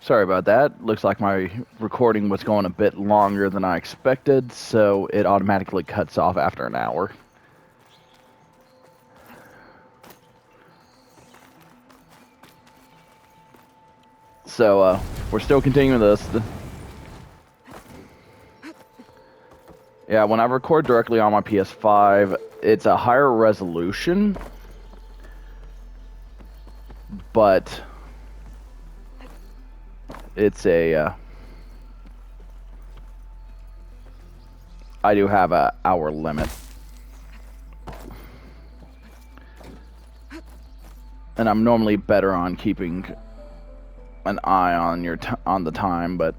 Sorry about that. Looks like my recording was going a bit longer than I expected, so it automatically cuts off after an hour. So, we're still continuing this. Yeah, when I record directly on my PS5, it's a higher resolution, but it's a... I do have a hour limit. And I'm normally better on keeping an eye on on the time, but...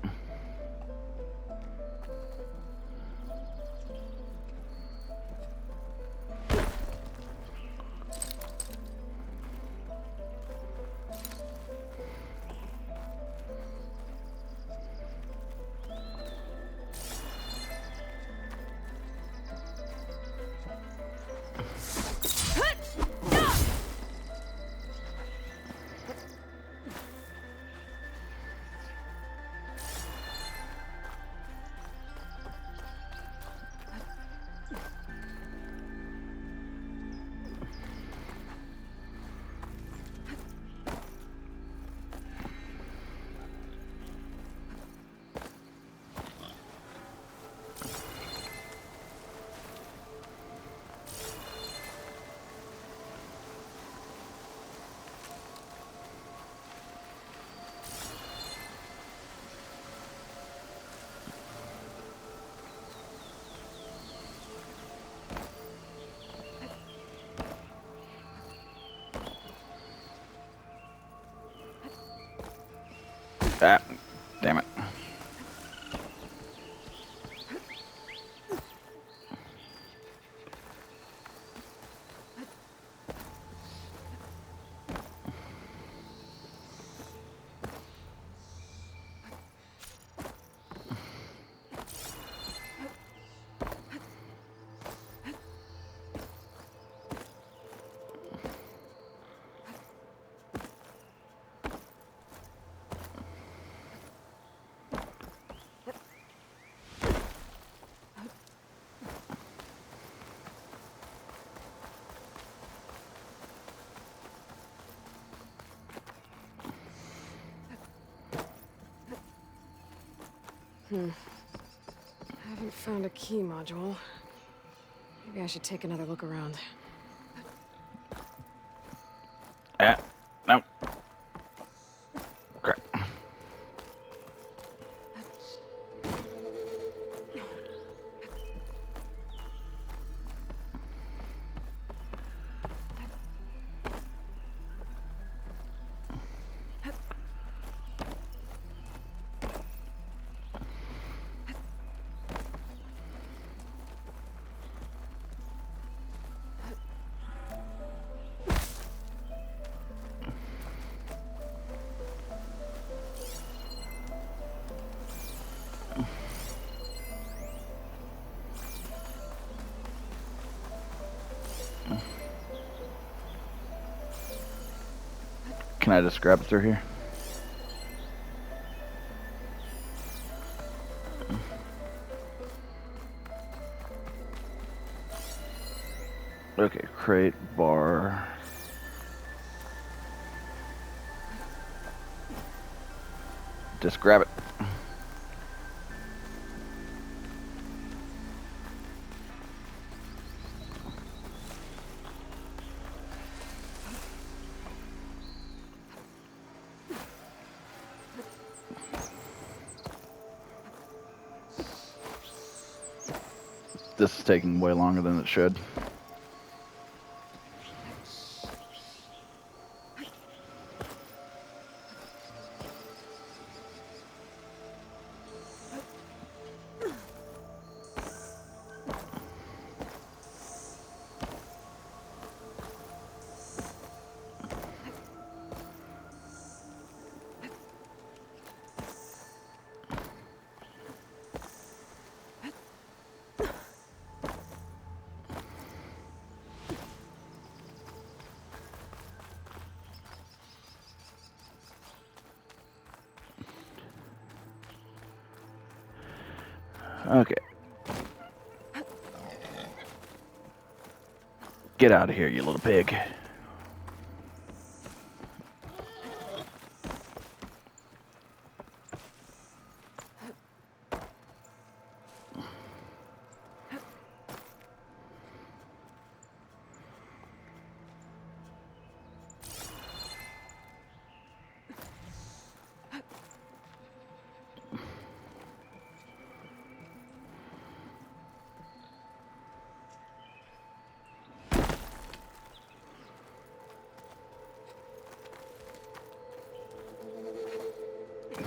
Ah, damn it. I haven't found a key module. Maybe I should take another look around. Ah, no. Crap. Can I just grab it through here? Okay, crate, bar. Just grab it. This is taking way longer than it should. Okay. Get out of here, you little pig.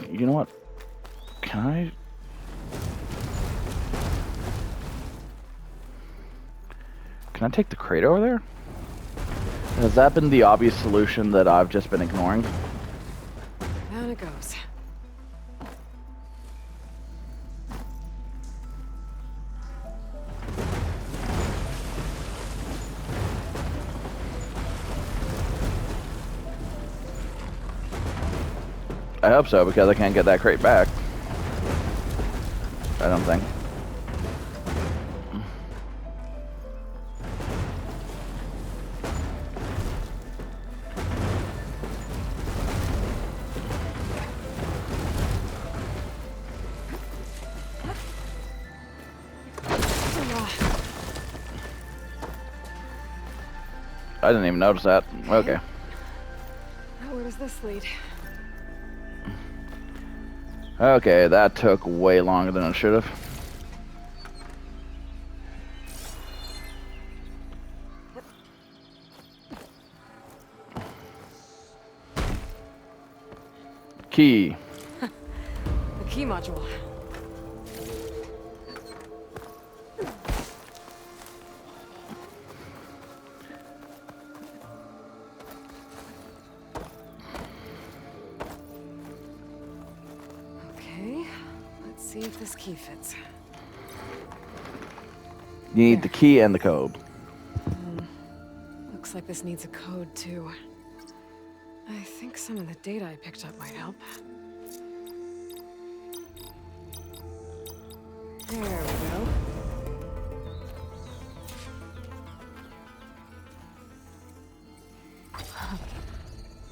You know what? Can I take the crate over there? Has that been the obvious solution that I've just been ignoring? Down it goes. I hope so, because I can't get that crate back. I don't think. I didn't even notice that. Okay. Where does this lead? Okay, that took way longer than it should have. Key. The key module. Okay, let's see if this key fits. You need the key and the code. Looks like this needs a code too. I think some of the data I picked up might help. There we go.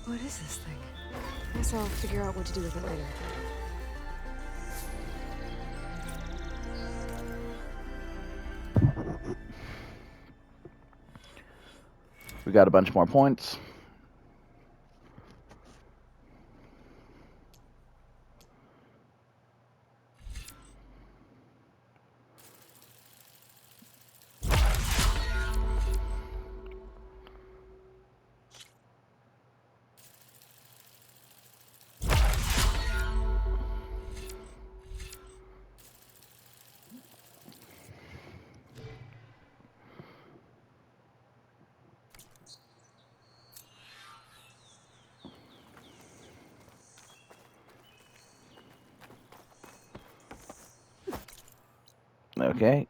What is this thing? Guess I'll figure out what to do with it later. We got a bunch more points. Okay,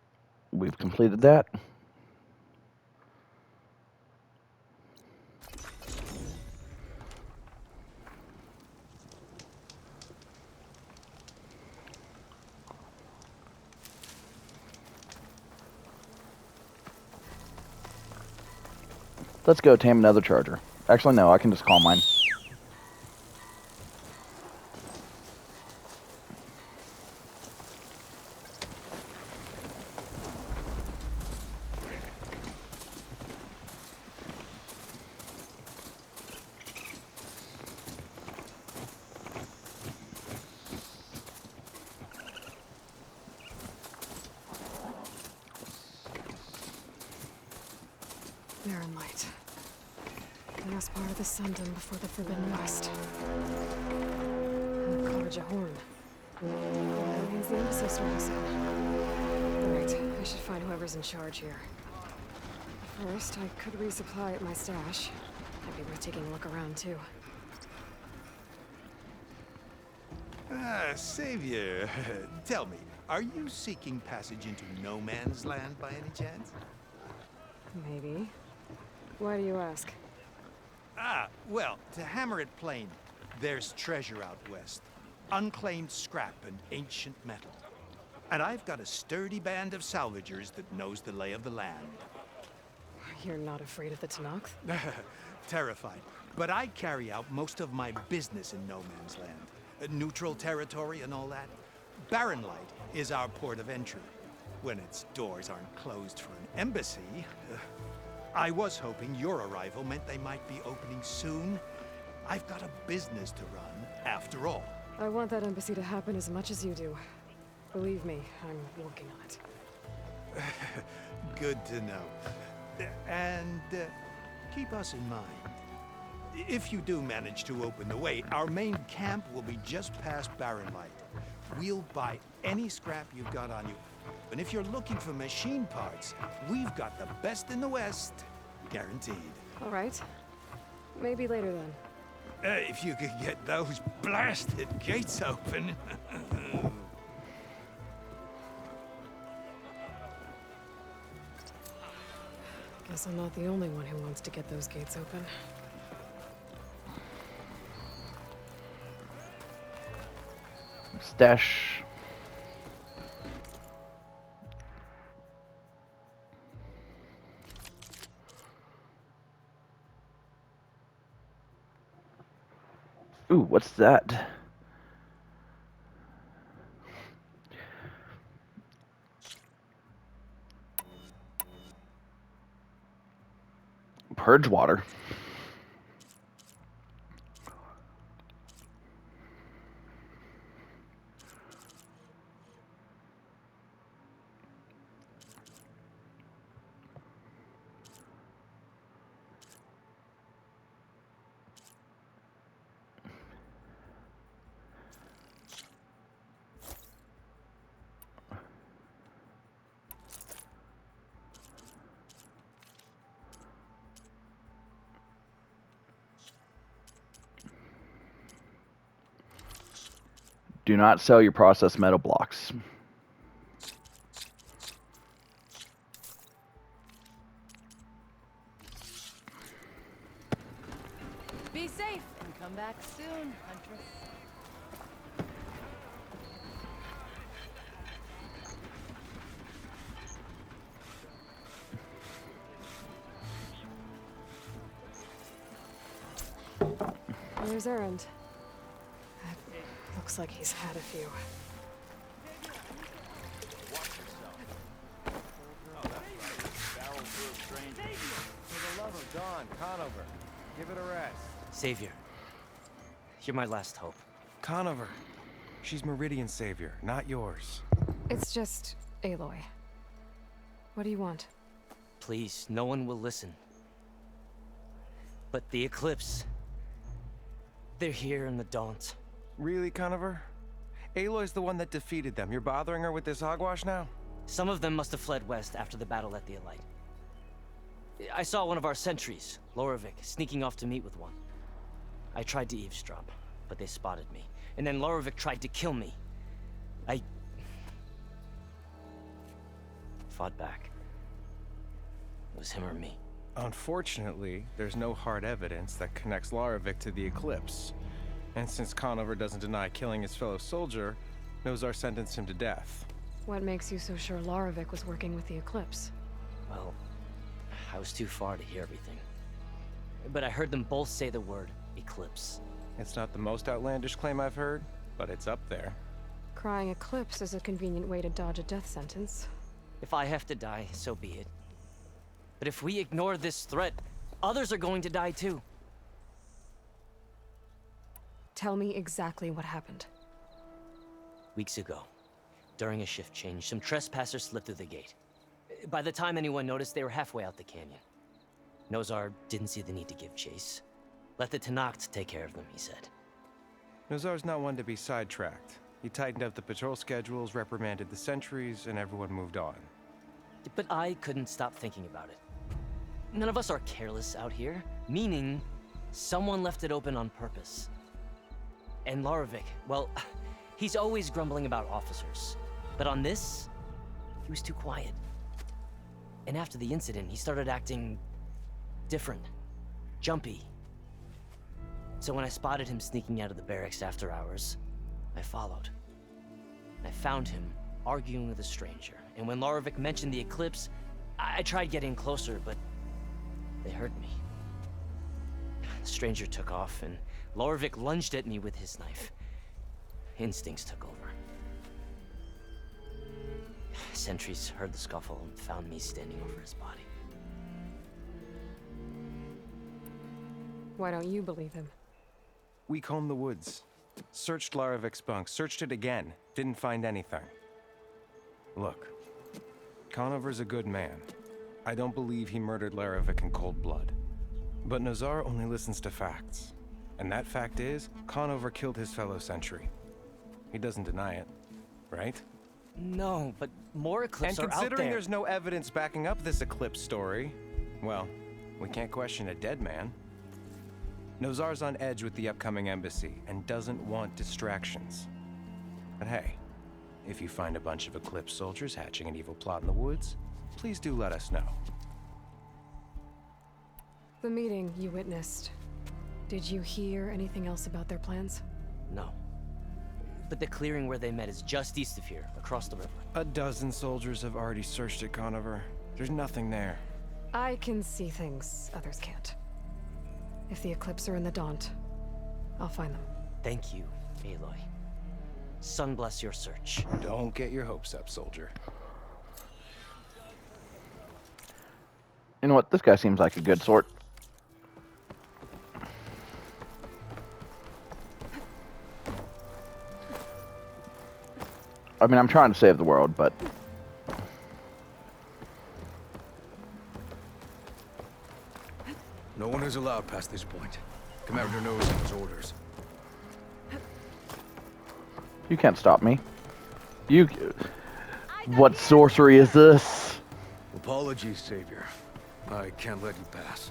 we've completed that. Let's go tame another charger. Actually, no, I can just call mine. Mirren light. The last part of the Sundom before the Forbidden West. And the College of Horn. That means the embassy store is in. Right, I should find whoever's in charge here. First, I could resupply at my stash. Might be worth taking a look around, too. Savior, tell me, are you seeking passage into no man's land by any chance? Maybe. Why do you ask? Well, to hammer it plain, there's treasure out west. Unclaimed scrap and ancient metal. And I've got a sturdy band of salvagers that knows the lay of the land. You're not afraid of the Tenakth? Terrified. But I carry out most of my business in no man's land. Neutral territory and all that. Barren Light is our port of entry. When its doors aren't closed for an embassy. I was hoping your arrival meant they might be opening soon. I've got a business to run, after all. I want that embassy to happen as much as you do. Believe me, I'm working on it. Good to know. And keep us in mind. If you do manage to open the way, our main camp will be just past Barren Light. We'll buy any scrap you've got on you. And if you're looking for machine parts, we've got the best in the West. Guaranteed. All right. Maybe later then. If you could get those blasted gates open. Guess I'm not the only one who wants to get those gates open. Stash. Ooh, what's that? Purge water. Do not sell your processed metal blocks. Be safe and come back soon, Huntress. Where's Erend? Looks like he's had a few. For the love of Dawn, Conover, give it a rest. Savior, you're my last hope. Conover, she's Meridian's savior, not yours. It's just Aloy. What do you want? Please, no one will listen. But the Eclipse... they're here in the Daunt. Really, Conover? Aloy's the one that defeated them. You're bothering her with this hogwash now? Some of them must have fled west after the battle at the Elite. I saw one of our sentries, Loravik, sneaking off to meet with one. I tried to eavesdrop, but they spotted me. And then Loravik tried to kill me. I... fought back. It was him or me. Unfortunately, there's no hard evidence that connects Loravik to the Eclipse. And since Conover doesn't deny killing his fellow soldier, Nozar sentenced him to death. What makes you so sure Loravik was working with the Eclipse? Well, I was too far to hear everything. But I heard them both say the word Eclipse. It's not the most outlandish claim I've heard, but it's up there. Crying Eclipse is a convenient way to dodge a death sentence. If I have to die, so be it. But if we ignore this threat, others are going to die too. Tell me exactly what happened. Weeks ago, during a shift change, some trespassers slipped through the gate. By the time anyone noticed, they were halfway out the canyon. Nozar didn't see the need to give chase. Let the Tenakth take care of them, he said. Nozar's not one to be sidetracked. He tightened up the patrol schedules, reprimanded the sentries, and everyone moved on. But I couldn't stop thinking about it. None of us are careless out here, meaning someone left it open on purpose. And Loravik, well, he's always grumbling about officers. But on this, he was too quiet. And after the incident, he started acting different, jumpy. So when I spotted him sneaking out of the barracks after hours, I followed. I found him arguing with a stranger, and when Larovic mentioned the eclipse, I tried getting closer, but they heard me. The stranger took off, and Larovic lunged at me with his knife. Instincts took over. Sentries heard the scuffle and found me standing over his body. Why don't you believe him? We combed the woods. Searched Larovic's bunk. Searched it again. Didn't find anything. Look. Conover's a good man. I don't believe he murdered Larovic in cold blood. But Nazar only listens to facts. And that fact is, Conover killed his fellow sentry. He doesn't deny it. Right? No, but more eclipses And are out considering there. there's no evidence backing up this eclipse story, well, we can't question a dead man. Nozar's on edge with the upcoming embassy and doesn't want distractions. But hey, if you find a bunch of Eclipse soldiers hatching an evil plot in the woods, please do let us know. The meeting you witnessed. Did you hear anything else about their plans? No. But the clearing where they met is just east of here, across the river. A dozen soldiers have already searched it, Conover. There's nothing there. I can see things others can't. If the Eclipse are in the Daunt, I'll find them. Thank you, Aloy. Sun bless your search. Don't get your hopes up, soldier. You know what? This guy seems like a good sort. I mean, I'm trying to save the world, but... No one is allowed past this point. Commander knows his orders. You can't stop me. You... What sorcery is this? Apologies, Savior. I can't let you pass.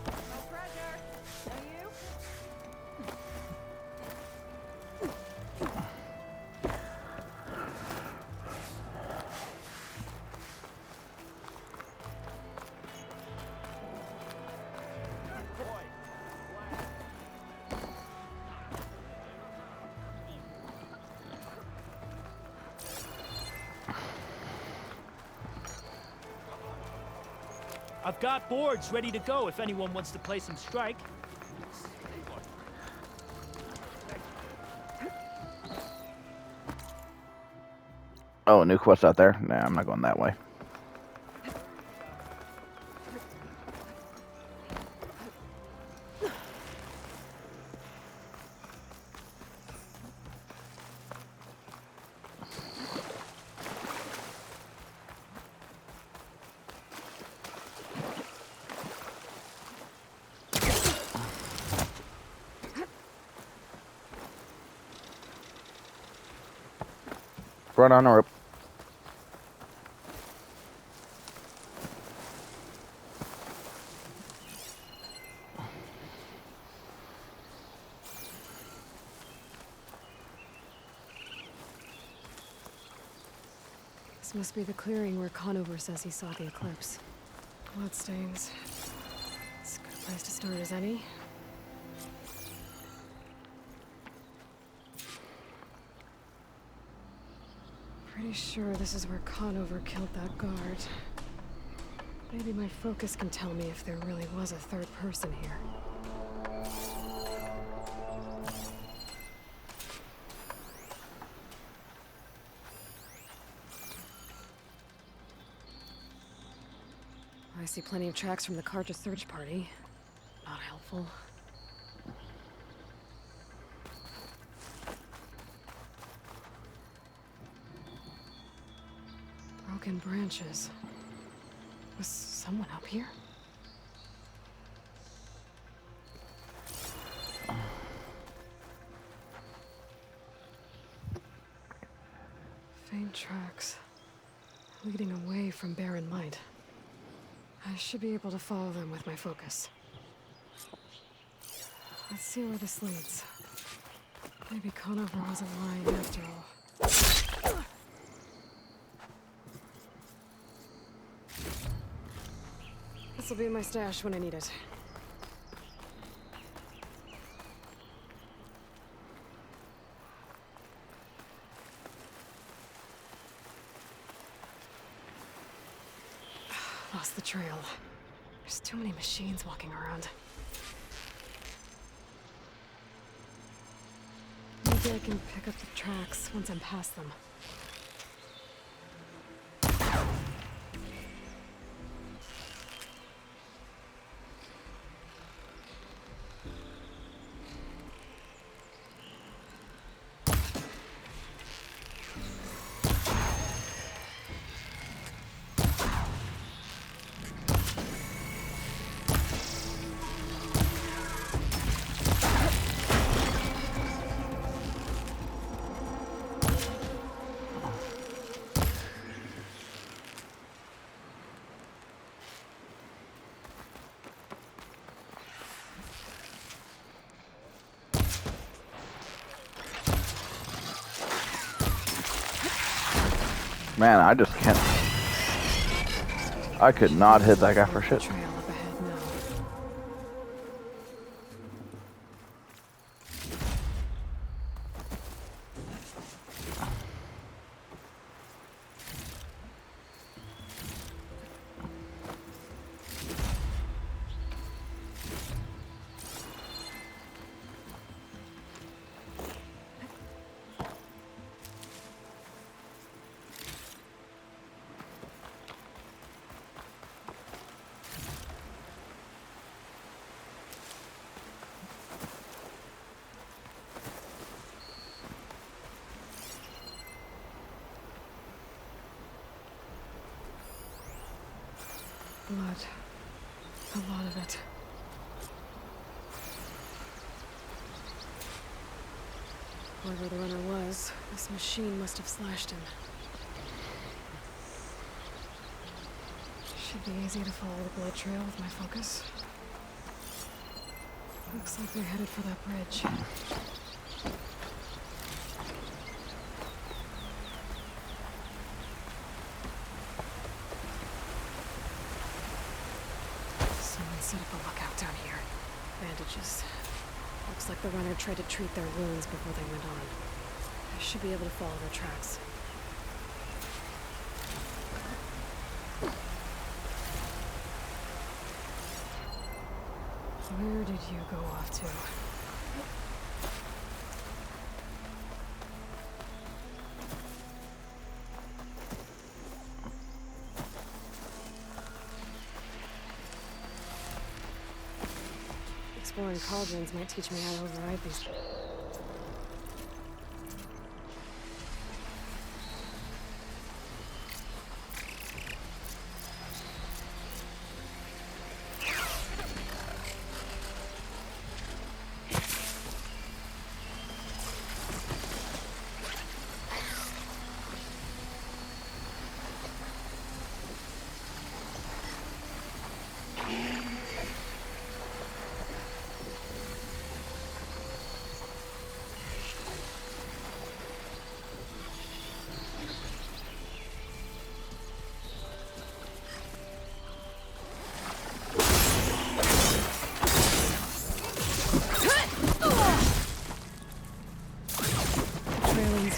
I've got boards ready to go if anyone wants to play some strike. Oh, a new quest out there? Nah, I'm not going that way. Run on a rope. This must be the clearing where Conover says he saw the eclipse. Bloodstains. It's a good place to start as any. Pretty sure this is where Conover killed that guard. Maybe my focus can tell me if there really was a third person here. I see plenty of tracks from the Carja search party. Not helpful. Broken branches. Was someone up here? Faint tracks leading away from Barren Light. I should be able to follow them with my focus. Let's see where this leads. Maybe Conover wasn't lying after all. This'll be in my stash when I need it. lost the trail. There's too many machines walking around. Maybe I can pick up the tracks once I'm past them. Man, I just can't. I could not hit that guy for shit. Trail up ahead now. Blood. A lot of it. Whoever the runner was, this machine must have slashed him. Should be easy to follow the blood trail with my focus. Looks like they're headed for that bridge. Someone set up a lookout down here. Bandages. Looks like the runner tried to treat their wounds before they went on. I should be able to follow their tracks. Where did you go off to? Exploring cauldrons might teach me how to override these.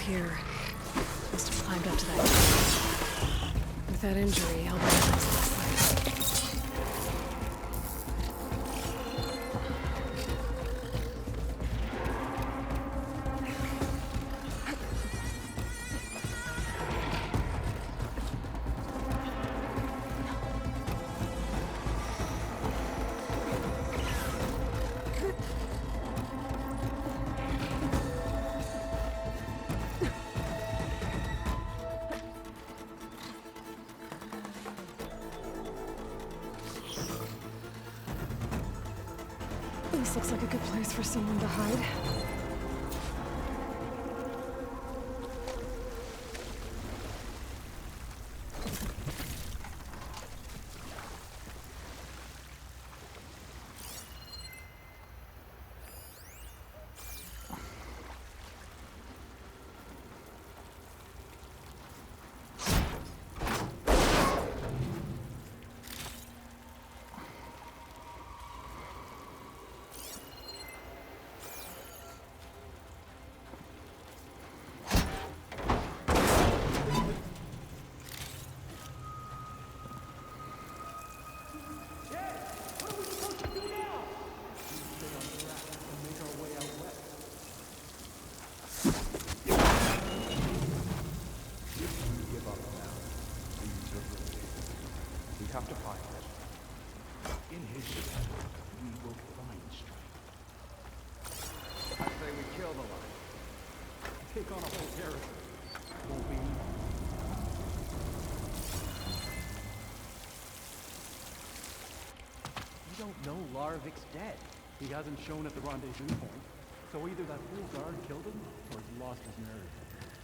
Here. Must have climbed up to that. With that injury, I'll be last night. This looks like a good place for someone to hide. take on a whole territory. Won't be easy. We don't know Larvik's dead. He hasn't shown at the rendezvous point. So either that fool guard killed him, or he lost his nerve.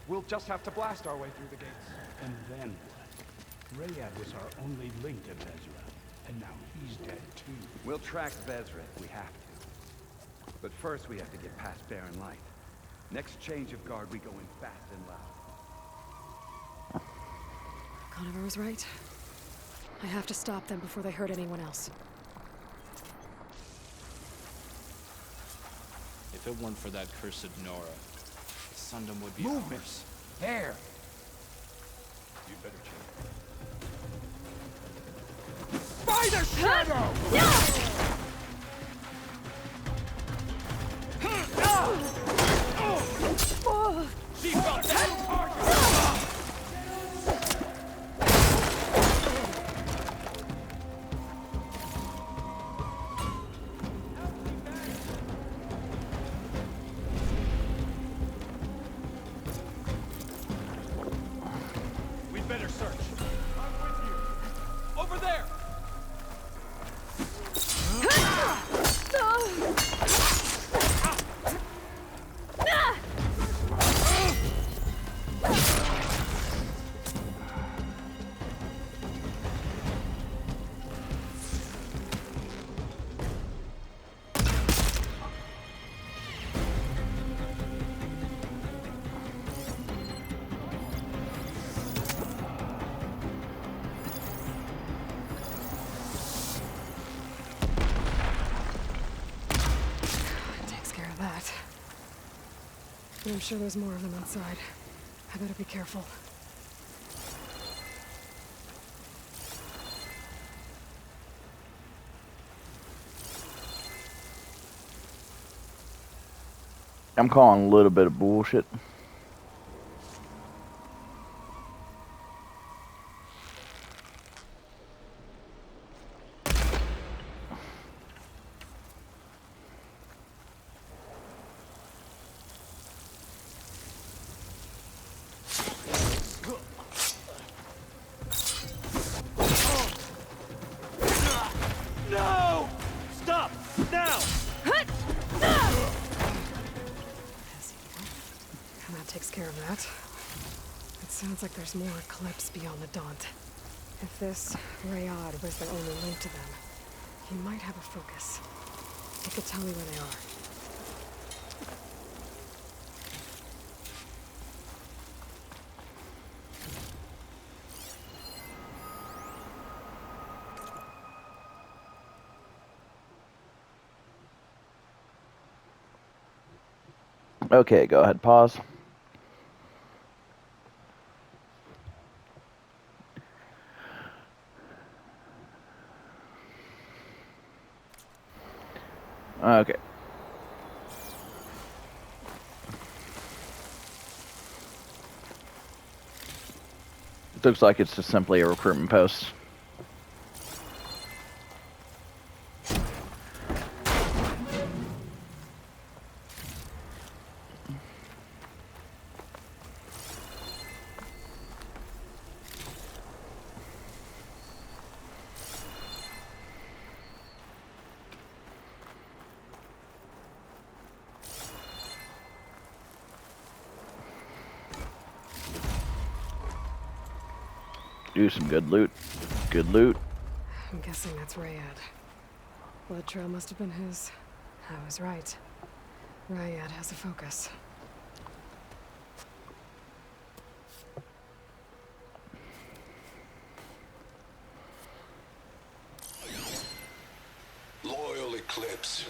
We'll just have to blast our way through the gates. And then what? Rayad was our only link to Vezra, and now he's dead too. We'll track Vezra if we have to. But first we have to get past Barren Light. Next change of guard, we go in fast and loud. Conover was right. I have to stop them before they hurt anyone else. If it weren't for that cursed Nora, Sundom would be Movement! ours. There! You better check. By the shadow! She felt that! We'd better search. I'm with you. Over there! Takes care of that. But I'm sure there's more of them outside. I better be careful. I'm calling a little bit of bullshit. No! Stop! Now! And that takes care of that. It sounds like there's more Eclipse beyond the Daunt. If this Rayad was the only link to them, he might have a focus. He could tell me where they are. Okay, go ahead, pause. Okay. Looks like it's just simply a recruitment post. Do some good loot. Good loot. I'm guessing that's Rayad. Blood trail must have been his. I was right. Rayad has a focus. Loyal Eclipse,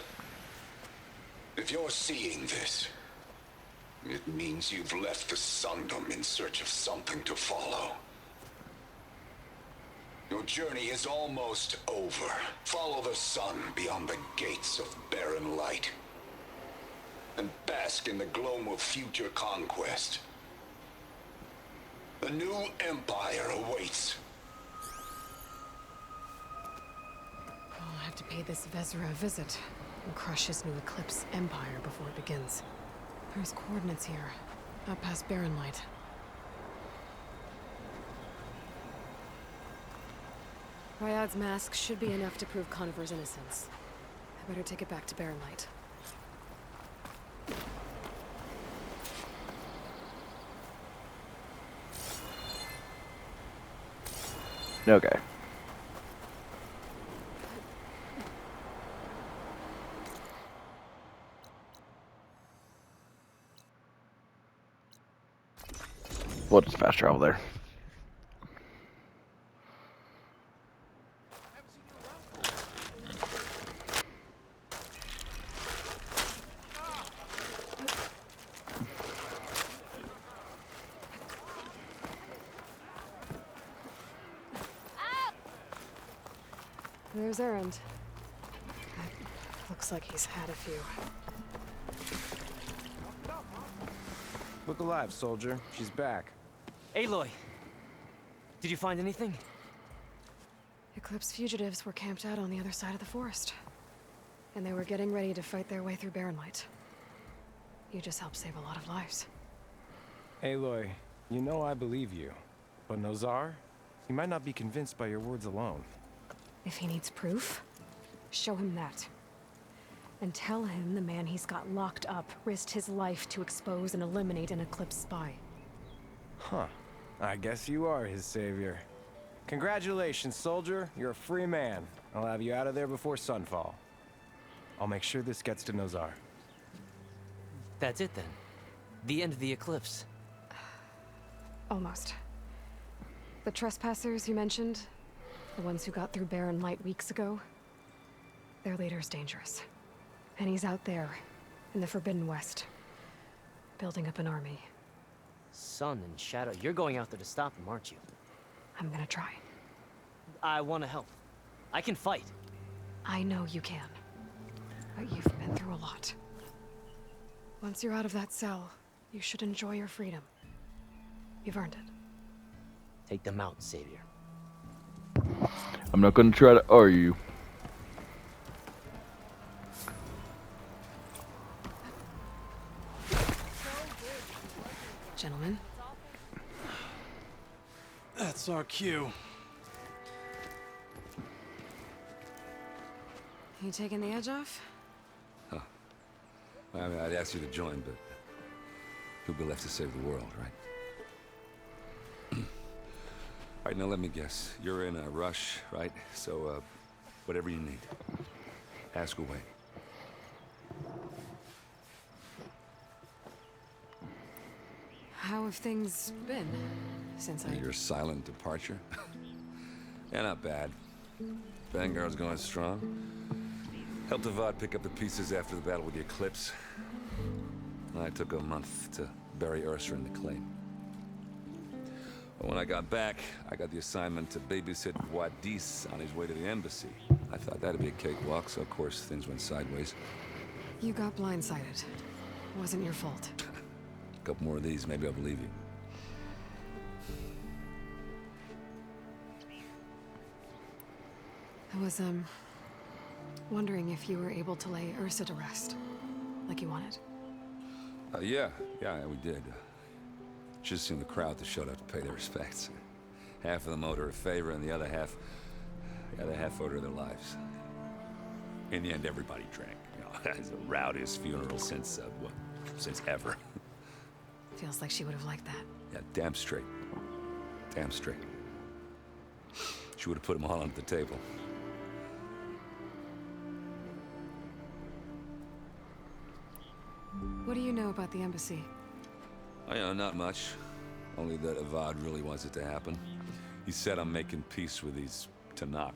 if you're seeing this, it means you've left the Sundom in search of something to follow. Your journey is almost over. Follow the sun beyond the gates of Barren Light, and bask in the gloam of future conquest. The new empire awaits. I'll have to pay this Vezra a visit and crush his new Eclipse empire before it begins. There's coordinates here. Up past Barren Light. Ryad's mask should be enough to prove Conover's innocence. I better take it back to Barren Light. Okay. We'll just fast travel there. There's Erend. Looks like he's had a few. Look alive, soldier. She's back. Aloy! Did you find anything? Eclipse fugitives were camped out on the other side of the forest. And they were getting ready to fight their way through Barren Light. You just helped save a lot of lives. Aloy, you know I believe you. But Nozar? He might not be convinced by your words alone. If he needs proof, show him that. And tell him the man he's got locked up risked his life to expose and eliminate an Eclipse spy. Huh. I guess you are his savior. Congratulations, soldier. You're a free man. I'll have you out of there before sunfall. I'll make sure this gets to Nozar. That's it then. The end of the Eclipse. Almost. The trespassers you mentioned, the ones who got through Barren Light weeks ago, their leader's dangerous. And he's out there, in the Forbidden West, building up an army. Sun and Shadow, you're going out there to stop him, aren't you? I'm gonna try. I want to help. I can fight. I know you can. But you've been through a lot. Once you're out of that cell, you should enjoy your freedom. You've earned it. Take them out, Savior. I'm not gonna try to argue you. Gentlemen. That's our cue. You taking the edge off? Huh. I mean, I'd ask you to join, but who'll be left to save the world, right? All right, now let me guess. You're in a rush, right? So, whatever you need. Ask away. How have things been since Your silent departure? Yeah, not bad. Vanguard's going strong. Helped Avad pick up the pieces after the battle with the Eclipse. I took a month to bury Ursa in the claim. But when I got back, I got the assignment to babysit Wadis on his way to the embassy. I thought that'd be a cakewalk, so of course things went sideways. You got blindsided. Wasn't your fault. A couple more of these, maybe I'll believe you. I was, wondering if you were able to lay Ursa to rest, like you wanted. Yeah, we did. Just seen the crowd that showed up to pay their respects. Half of them owed her a favor, and the other half owed her their lives. In the end, everybody drank. You know, it's the rowdiest funeral since ever. Feels like she would have liked that. Yeah, damn straight. Damn straight. She would have put them all under the table. What do you know about the embassy? Oh, yeah, not much. Only that Avad really wants it to happen. He said I'm making peace with these Tenakth.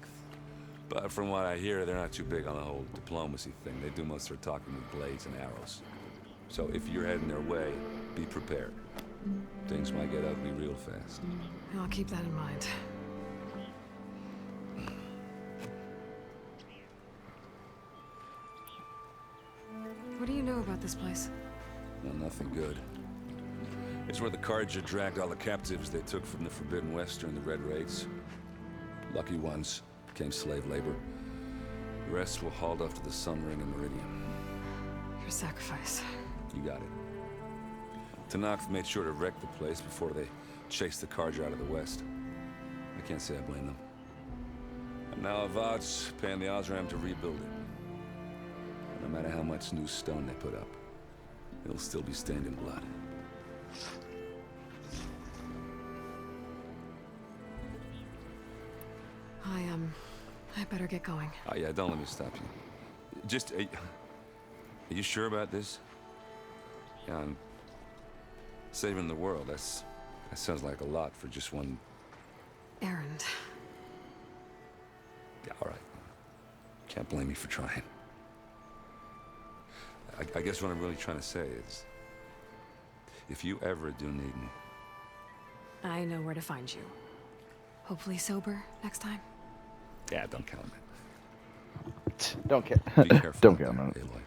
But from what I hear, they're not too big on the whole diplomacy thing. They do most of their talking with blades and arrows. So if you're heading their way, be prepared. Things might get ugly real fast. I'll keep that in mind. What do you know about this place? Well, nothing good. It's where the Carja dragged all the captives they took from the Forbidden West during the Red Raids. Lucky ones became slave labor. The rest were hauled off to the Sun Ring and Meridian. Your sacrifice. You got it. Tenakth made sure to wreck the place before they chased the Carja out of the west. I can't say I blame them. And now Avad's paying the Osram to rebuild it. No matter how much new stone they put up, it'll still be stained in blood. I better get going. Oh yeah, don't let me stop you. Just, are you sure about this? Yeah, I'm saving the world. That sounds like a lot for just one Errand. Yeah, all right. Can't blame me for trying. I guess what I'm really trying to say is, if you ever do need me... I know where to find you. Hopefully sober next time. Yeah, don't count on it. Don't care. Be careful. Don't count on it. Aloy.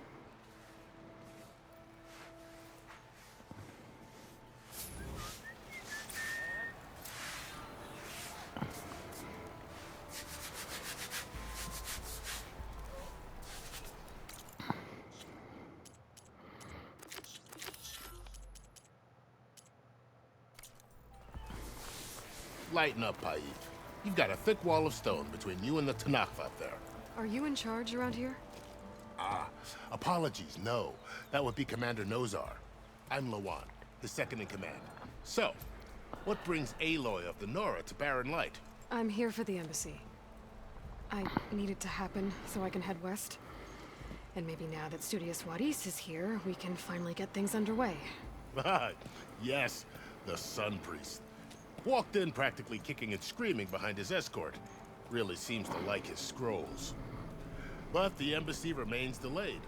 Lighten up, Paif. You've got a thick wall of stone between you and the Tenakth up there. Are you in charge around here? Ah, apologies, no. That would be Commander Nozar. I'm Lawan, his second in command. So, what brings Aloy of the Nora to Barren Light? I'm here for the embassy. I need it to happen so I can head west. And maybe now that Studious Wadis is here, we can finally get things underway. Ah, yes, the Sun Priest. Walked in practically kicking and screaming behind his escort. Really seems to like his scrolls. But the embassy remains delayed.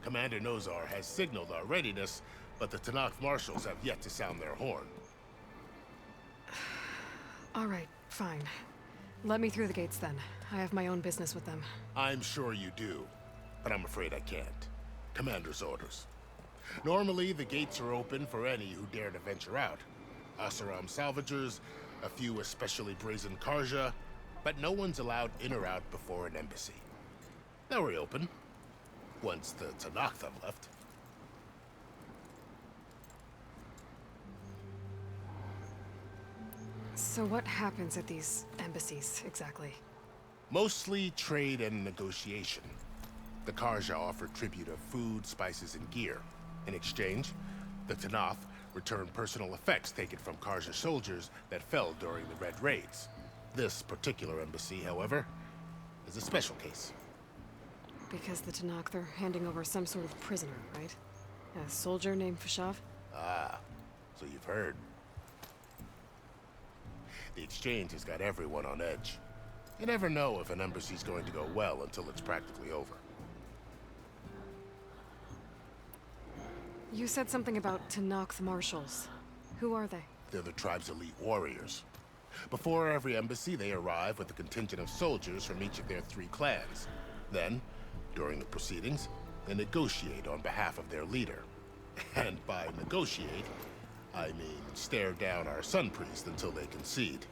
Commander Nozar has signaled our readiness, but the Tenakth marshals have yet to sound their horn. All right, fine. Let me through the gates then. I have my own business with them. I'm sure you do, but I'm afraid I can't. Commander's orders. Normally, the gates are open for any who dare to venture out. Oseram salvagers, a few especially brazen Carja, but no one's allowed in or out before an embassy. They'll reopen, once the Tenakth have left. So what happens at these embassies, exactly? Mostly trade and negotiation. The Carja offer tribute of food, spices, and gear. In exchange, the Tenakth return personal effects taken from Carja soldiers that fell during the Red Raids. This particular embassy, however, is a special case. Because the Tenakth are handing over some sort of prisoner, right? A soldier named Fashav? Ah, so you've heard. The exchange has got everyone on edge. You never know if an embassy's going to go well until it's practically over. You said something about Tenakth marshals. Who are they? They're the tribe's elite warriors. Before every embassy, they arrive with a contingent of soldiers from each of their 3 clans. Then, during the proceedings, they negotiate on behalf of their leader. And by negotiate, I mean stare down our Sun Priest until they concede.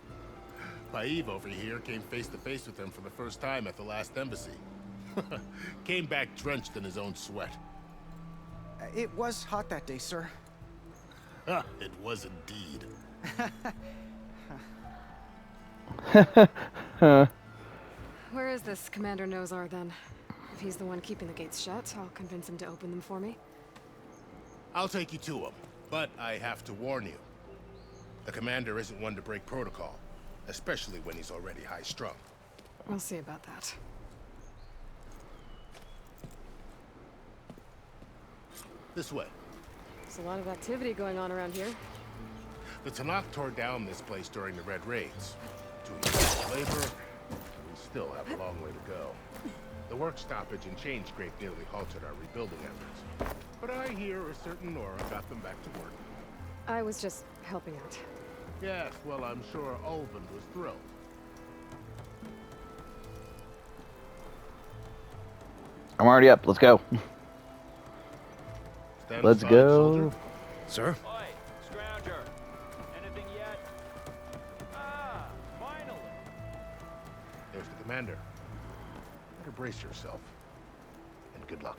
Paif over here came face to face with them for the first time at the last embassy. Came back drenched in his own sweat. It was hot that day, sir. It was indeed. Where is this Commander Nozar, then? If he's the one keeping the gates shut, I'll convince him to open them for me. I'll take you to him, but I have to warn you. The commander isn't one to break protocol, especially when he's already high-strung. We'll see about that. This way. There's a lot of activity going on around here. The Tenakth tore down this place during the Red Raids. 2 years of labor, and we still have a long way to go. The work stoppage and change scrape nearly halted our rebuilding efforts. But I hear a certain Nora got them back to work. I was just helping out. Yes, well, I'm sure Ulvund was thrilled. I'm already up. Let's go. Stand Let's aside, go. soldier. Sir? Oi, Scrounger. Anything yet? Ah, finally. There's the commander. Better brace yourself. And good luck.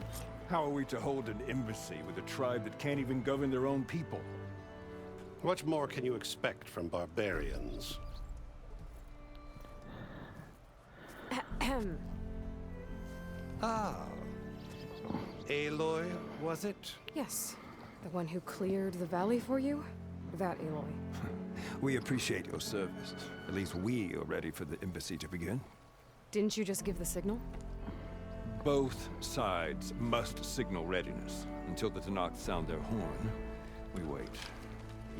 How are we to hold an embassy with a tribe that can't even govern their own people? What more can you expect from barbarians? Ahem. Ah. Aloy, was it? Yes. The one who cleared the valley for you? That Aloy. We appreciate your service. At least we are ready for the embassy to begin. Didn't you just give the signal? Both sides must signal readiness. Until the Tenakth sound their horn, we wait.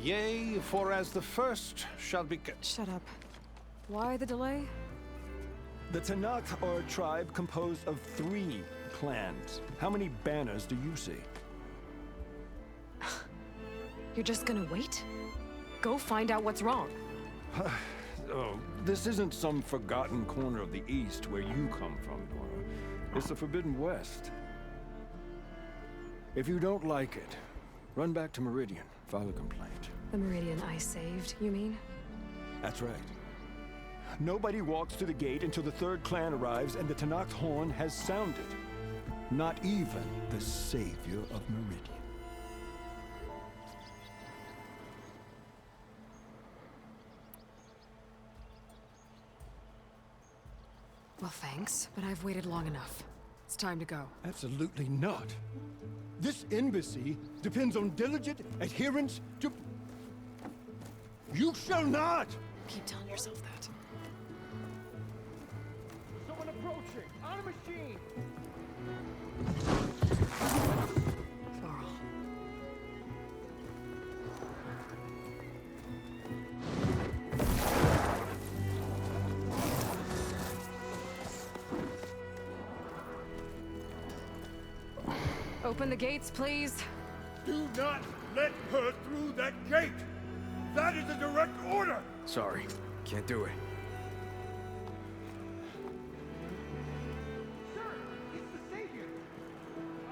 Yea, for as the first shall be... Shut up. Why the delay? The Tenakth are a tribe composed of 3 clans. How many banners do you see? You're just gonna wait? Go find out what's wrong. Oh, this isn't some forgotten corner of the East where you come from, Nora. It's the Forbidden West. If you don't like it, run back to Meridian, file a complaint. The Meridian I saved, you mean? That's right. Nobody walks to the gate until the 3rd clan arrives and the Tenakth horn has sounded. Not even the savior of Meridian. Well, thanks, but I've waited long enough. It's time to go. Absolutely not. This embassy depends on diligent adherence to... You shall not! Keep telling yourself that. Someone approaching! On a machine! Varl. Open the gates, please. Do not let her through that gate! That is a direct order! Sorry, can't do it. Sir, it's the Savior!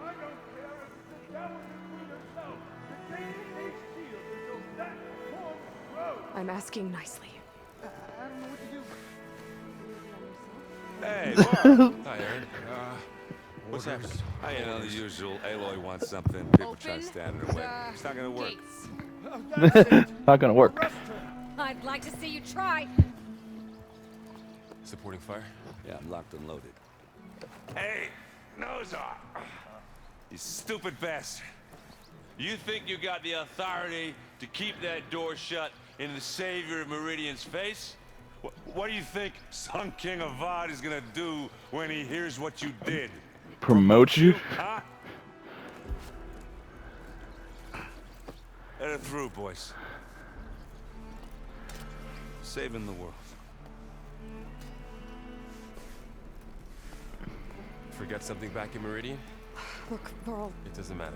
I don't care if it's the Dowager Queen herself. The gate is sealed until that horn blows! I'm asking nicely. I don't know what to do. Hey, Mark. Hi, Aaron. What's happening? You know, the usual. Aloy wants something. People try to stand in her way. It's not gonna work. Not gonna work. I'd like to see you try. Supporting fire? Yeah, I'm locked and loaded. Hey, Nozar! You stupid bastard. You think you got the authority to keep that door shut in the savior of Meridian's face? What do you think Sun King Avad is gonna do when he hears what you did? Promote you? Huh? Let her through, boys. Saving the world. Forget something back in Meridian? Look, Varl. It doesn't matter.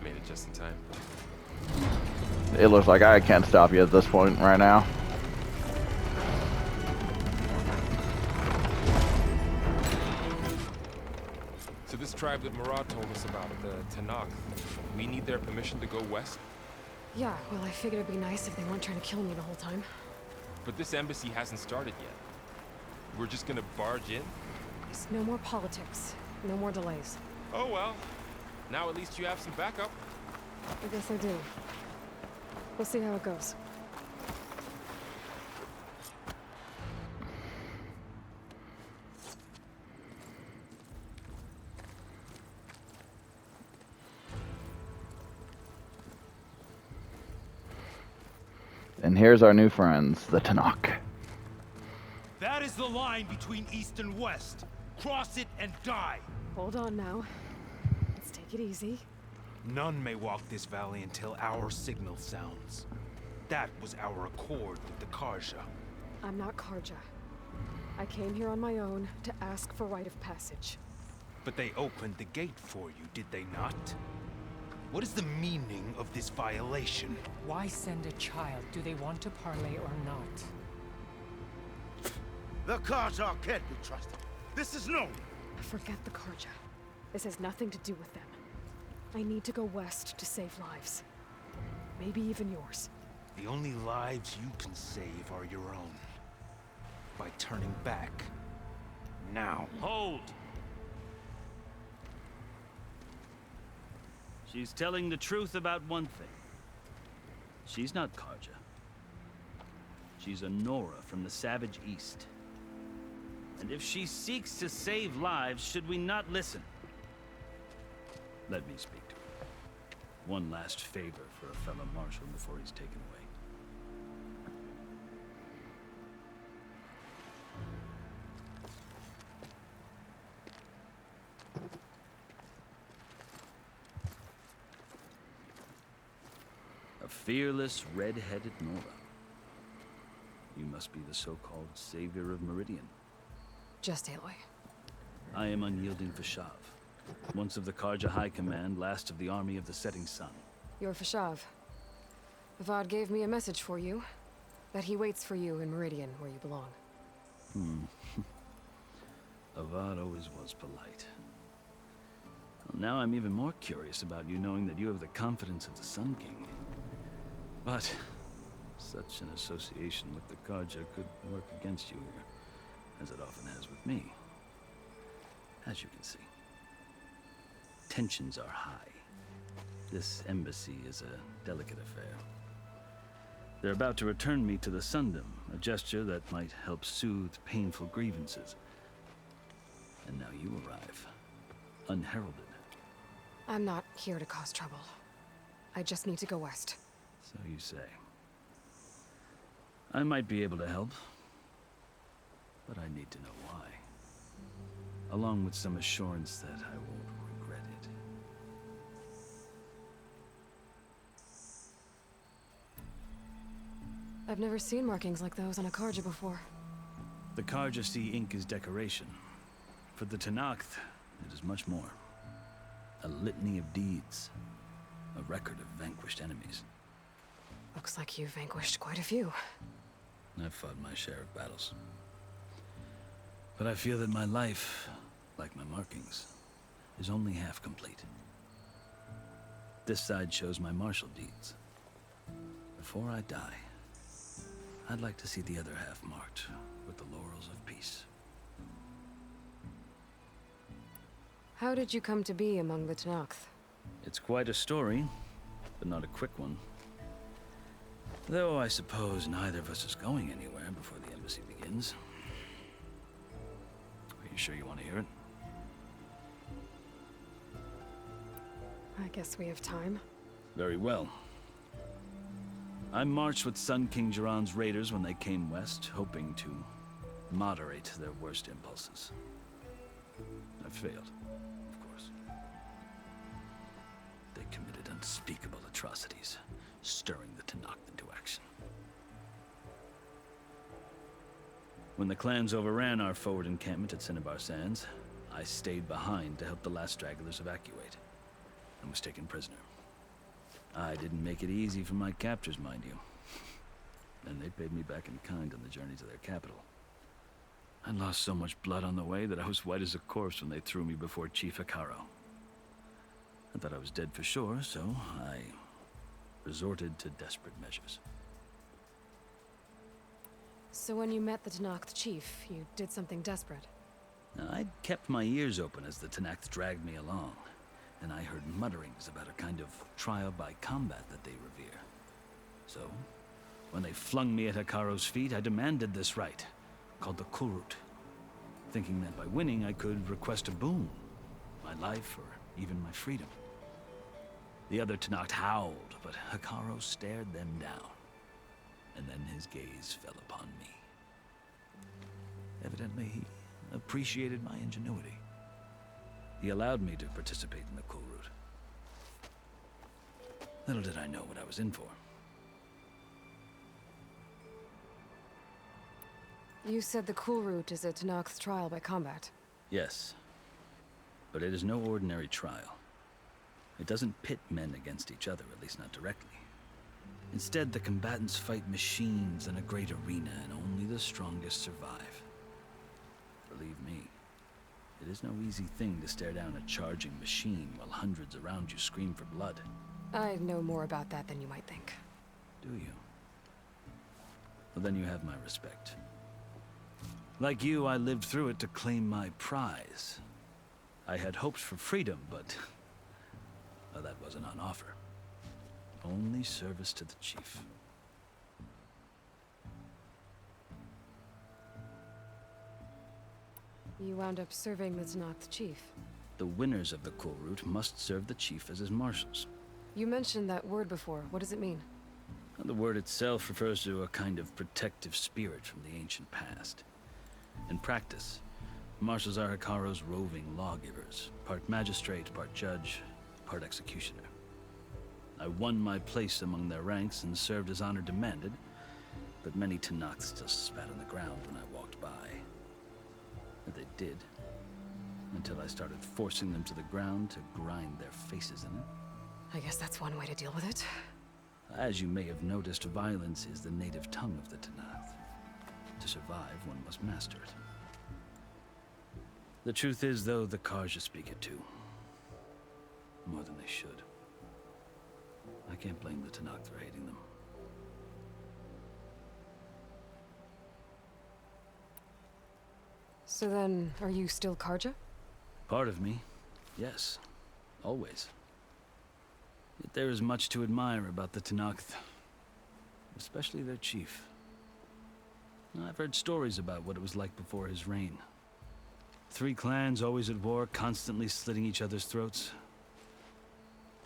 Made it just in time. It looks like I can't stop you at this point right now. So this tribe that Murad told us about, the Tenakth, we need their permission to go west? Yeah, well, I figured it'd be nice if they weren't trying to kill me the whole time. But this embassy hasn't started yet. We're just gonna barge in? There's no more politics. No more delays. Oh well. Now at least you have some backup. I guess I do. We'll see how it goes. And here's our new friends, the Tenakth. That is the line between East and West. Cross it and die. Hold on now. Let's take it easy. None may walk this valley until our signal sounds. That was our accord with the Karja. I'm not Karja. I came here on my own to ask for rite of passage. But they opened the gate for you, did they not? What is the meaning of this violation? Why send a child? Do they want to parley or not? The Karja can't be trusted. This is known. Forget the Karja. This has nothing to do with them. I need to go west to save lives. Maybe even yours. The only lives you can save are your own. By turning back. Now. Hold! She's telling the truth about one thing. She's not Karja. She's a Nora from the Savage East. And if she seeks to save lives, should we not listen? Let me speak to her. One last favor for a fellow marshal before he's taken away. A fearless, red-headed Nora. You must be the so-called savior of Meridian. Just Aloy. I am Unyielding Vashav, once of the Karja High Command, last of the army of the Setting Sun. You're Vashav. Avad gave me a message for you. That he waits for you in Meridian, where you belong. Avad always was polite. Well, now I'm even more curious about you knowing that you have the confidence of the Sun King. But such an association with the Karja could work against you here, as it often has with me. As you can see, tensions are high. This embassy is a delicate affair. They're about to return me to the Sundom, a gesture that might help soothe painful grievances. And now you arrive, unheralded. I'm not here to cause trouble. I just need to go west. So you say. I might be able to help, but I need to know why. Along with some assurance that I won't regret it. I've never seen markings like those on a Karja before. The Karja see ink as decoration. For the Tenakth, it is much more. A litany of deeds. A record of vanquished enemies. Looks like you've vanquished quite a few. I've fought my share of battles. But I feel that my life, like my markings, is only half complete. This side shows my martial deeds. Before I die, I'd like to see the other half marked with the laurels of peace. How did you come to be among the Tenakth? It's quite a story, but not a quick one. Though I suppose neither of us is going anywhere before the embassy begins. Are you sure you want to hear it? I guess we have time. Very well. I marched with Sun King Jiran's raiders when they came west, hoping to moderate their worst impulses. I failed, of course. They committed unspeakable atrocities, stirring the Tenakth into action. When the clans overran our forward encampment at Cinnabar Sands, I stayed behind to help the last stragglers evacuate, and was taken prisoner. I didn't make it easy for my captors, mind you. And they paid me back in kind on the journey to their capital. I lost so much blood on the way that I was white as a corpse when they threw me before Chief Hekarro. I thought I was dead for sure, so I resorted to desperate measures. So when you met the Tenakth chief, you did something desperate? Now, I'd kept my ears open as the Tenakth dragged me along. Then I heard mutterings about a kind of trial by combat that they revere. So, when they flung me at Hekarro's feet, I demanded this right, called the Kulrut, thinking that by winning I could request a boon, my life or even my freedom. The other Tenakth howled, but Hekarro stared them down, and then his gaze fell upon me. Evidently, he appreciated my ingenuity. He allowed me to participate in the Kulrut. Little did I know what I was in for. You said the Kulrut is a Tenakth trial by combat. Yes, but it is no ordinary trial. It doesn't pit men against each other, at least not directly. Instead, the combatants fight machines in a great arena, and only the strongest survive. Believe me, it is no easy thing to stare down a charging machine while hundreds around you scream for blood. I know more about that than you might think. Do you? Well, then you have my respect. Like you, I lived through it to claim my prize. I had hopes for freedom, but well, that wasn't on offer. Only service to the chief. You wound up serving the Tenakth chief. The winners of the Kulrut must serve the chief as his marshals. You mentioned that word before. What does it mean? The word itself refers to a kind of protective spirit from the ancient past. In practice, marshals are Hekarro's roving lawgivers, part magistrate, part judge, part executioner. I won my place among their ranks and served as honor demanded, but many Tenakths still spat on the ground when I walked by. And they did, until I started forcing them to the ground to grind their faces in it. I guess that's one way to deal with it. As you may have noticed, violence is the native tongue of the Tenakth. To survive, one must master it. The truth is, though, the Carja speak it too. More than they should. I can't blame the Tenakth for hating them. So then, are you still Carja? Part of me, yes. Always. Yet there is much to admire about the Tenakth. Especially their chief. I've heard stories about what it was like before his reign. 3 clans always at war, constantly slitting each other's throats.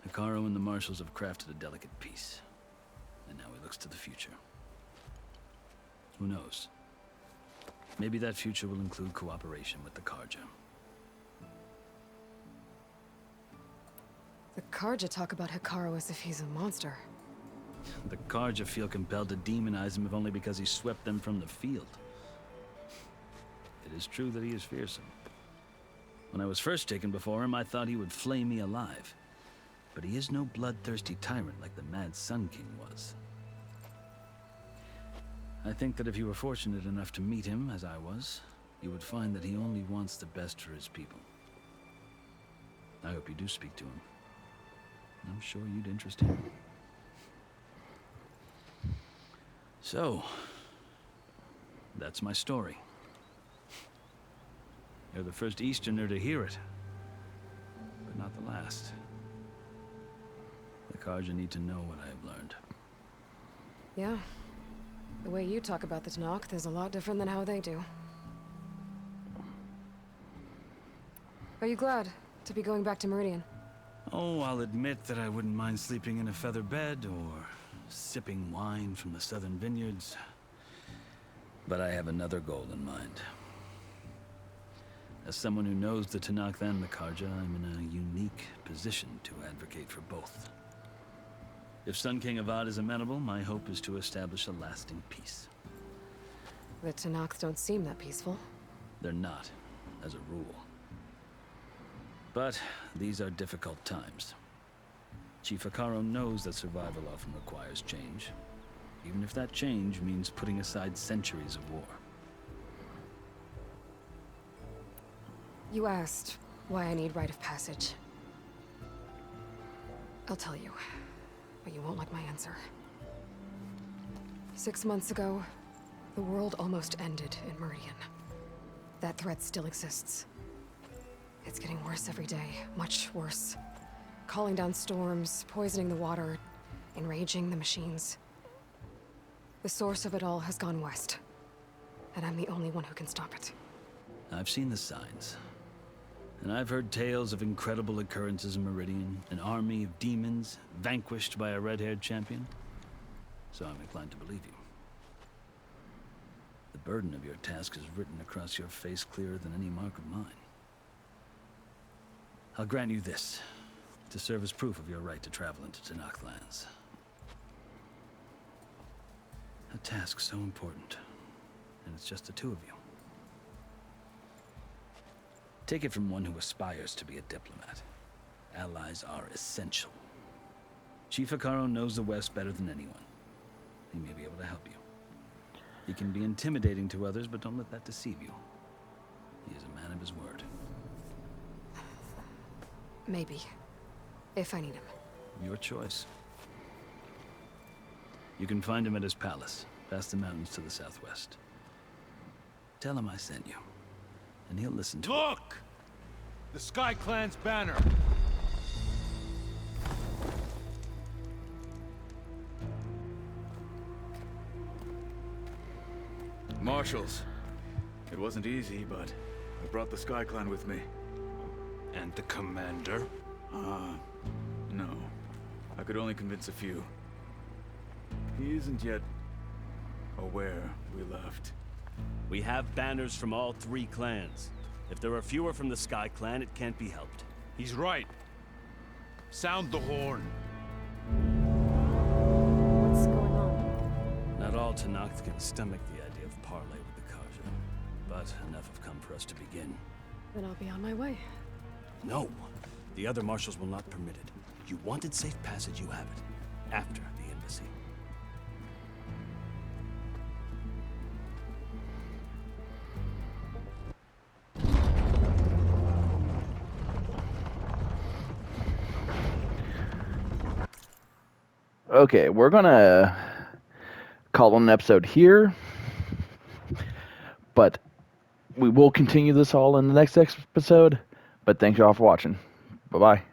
Hekarro and the marshals have crafted a delicate peace. And now he looks to the future. Who knows? Maybe that future will include cooperation with the Carja. The Carja talk about Hekarro as if he's a monster. The Carja feel compelled to demonize him if only because he swept them from the field. It is true that he is fearsome. When I was first taken before him, I thought he would flay me alive. But he is no bloodthirsty tyrant like the Mad Sun King was. I think that if you were fortunate enough to meet him, as I was, you would find that he only wants the best for his people. I hope you do speak to him. I'm sure you'd interest him. So, that's my story. You're the first Easterner to hear it, but not the last. The Carja need to know what I have learned. Yeah. The way you talk about the Tenakth is a lot different than how they do. Are you glad to be going back to Meridian? Oh, I'll admit that I wouldn't mind sleeping in a feather bed or sipping wine from the southern vineyards. But I have another goal in mind. As someone who knows the Tenakth and the Carja, I'm in a unique position to advocate for both. If Sun King Avad is amenable, my hope is to establish a lasting peace. The Tenakth don't seem that peaceful. They're not, as a rule. But these are difficult times. Chief Hekarro knows that survival often requires change, even if that change means putting aside centuries of war. You asked why I need rite of passage. I'll tell you, but you won't like my answer. 6 months ago, the world almost ended in Meridian. That threat still exists. It's getting worse every day, much worse. Calling down storms, poisoning the water, enraging the machines. The source of it all has gone west, and I'm the only one who can stop it. I've seen the signs. And I've heard tales of incredible occurrences in Meridian, an army of demons vanquished by a red-haired champion. So I'm inclined to believe you. The burden of your task is written across your face clearer than any mark of mine. I'll grant you this, to serve as proof of your right to travel into Tenakth lands. A task so important, and it's just the 2 of you. Take it from one who aspires to be a diplomat. Allies are essential. Chief Hekarro knows the West better than anyone. He may be able to help you. He can be intimidating to others, but don't let that deceive you. He is a man of his word. Maybe. If I need him. Your choice. You can find him at his palace, past the mountains to the southwest. Tell him I sent you, and he'll listen to it. Look! The Sky Clan's banner! Marshals. It wasn't easy, but I brought the Sky Clan with me. And the commander? No. I could only convince a few. He isn't yet aware we left. We have banners from all 3 clans. If there are fewer from the Sky Clan, it can't be helped. He's right. Sound the horn. What's going on? Not all Tenakth can stomach the idea of parley with the Carja, but enough have come for us to begin. Then I'll be on my way. No, the other marshals will not permit it. You wanted safe passage, you have it. After the embassy. Okay, we're gonna call it an episode here, but we will continue this all in the next episode. But thanks y'all for watching. Bye-bye.